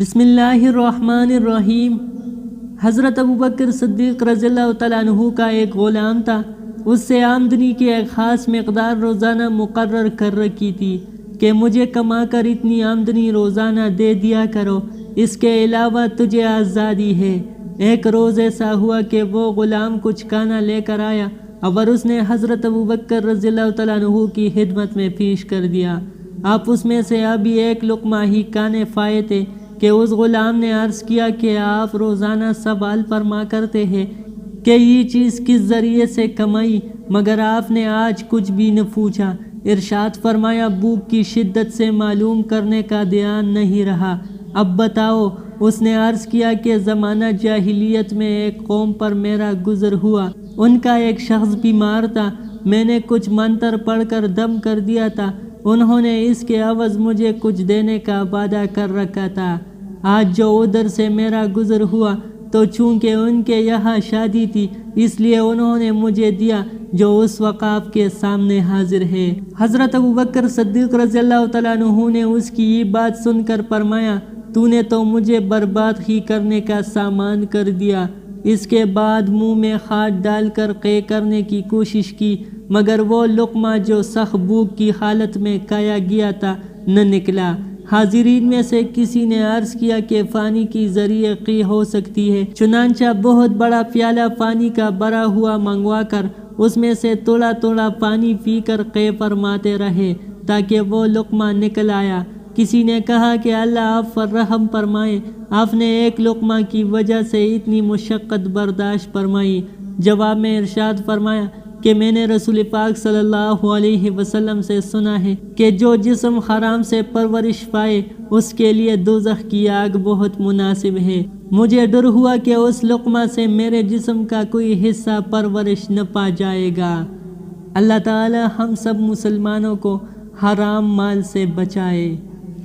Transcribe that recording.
بسم اللہ الرحمن الرحیم۔ حضرت ابوبکر صدیق رضی اللہ تعالیٰ عنہ کا ایک غلام تھا۔ اس سے آمدنی کی ایک خاص مقدار روزانہ مقرر کر رکھی تھی کہ مجھے کما کر اتنی آمدنی روزانہ دے دیا کرو، اس کے علاوہ تجھے آزادی ہے۔ ایک روز ایسا ہوا کہ وہ غلام کچھ کھانا لے کر آیا اور اس نے حضرت ابوبکر رضی اللہ تعالیٰ عنہ کی خدمت میں پیش کر دیا۔ آپ اس میں سے ابھی ایک لقمہ ہی کھانے پائے تھے کہ اس غلام نے عرض کیا کہ آپ روزانہ سوال فرما کرتے ہیں کہ یہ چیز کس ذریعے سے کمائی، مگر آپ نے آج کچھ بھی نہ پوچھا۔ ارشاد فرمایا، بھوک کی شدت سے معلوم کرنے کا دھیان نہیں رہا، اب بتاؤ۔ اس نے عرض کیا کہ زمانہ جاہلیت میں ایک قوم پر میرا گزر ہوا، ان کا ایک شخص بیمار تھا، میں نے کچھ منتر پڑھ کر دم کر دیا تھا، انہوں نے اس کے عوض مجھے کچھ دینے کا وعدہ کر رکھا تھا۔ آج جو ادھر سے میرا گزر ہوا تو چونکہ ان کے یہاں شادی تھی اس لیے انہوں نے مجھے دیا جو اس وقت آپ کے سامنے حاضر ہے۔ حضرت ابوبکر صدیق رضی اللہ تعالیٰ عنہ نے اس کی یہ بات سن کر فرمایا، تو نے تو مجھے برباد ہی کرنے کا سامان کر دیا۔ اس کے بعد منہ میں ہاتھ ڈال کر قے کرنے کی کوشش کی، مگر وہ لقمہ جو سخت بھوک کی حالت میں کھایا گیا تھا نہ نکلا۔ حاضرین میں سے کسی نے عرض کیا کہ پانی کی ذریعے قے ہو سکتی ہے، چنانچہ بہت بڑا پیالہ پانی کا بھرا ہوا منگوا کر اس میں سے تھوڑا تھوڑا پانی پی کر قے فرماتے رہے تاکہ وہ لقمہ نکل آیا۔ کسی نے کہا کہ اللہ آپ پر رحم فرمائے، آپ نے ایک لقمہ کی وجہ سے اتنی مشقت برداشت فرمائی۔ جواب میں ارشاد فرمایا کہ میں نے رسول پاک صلی اللہ علیہ وسلم سے سنا ہے کہ جو جسم حرام سے پرورش پائے اس کے لیے دوزخ کی آگ بہت مناسب ہے۔ مجھے ڈر ہوا کہ اس لقمہ سے میرے جسم کا کوئی حصہ پرورش نہ پا جائے گا۔ اللہ تعالی ہم سب مسلمانوں کو حرام مال سے بچائے۔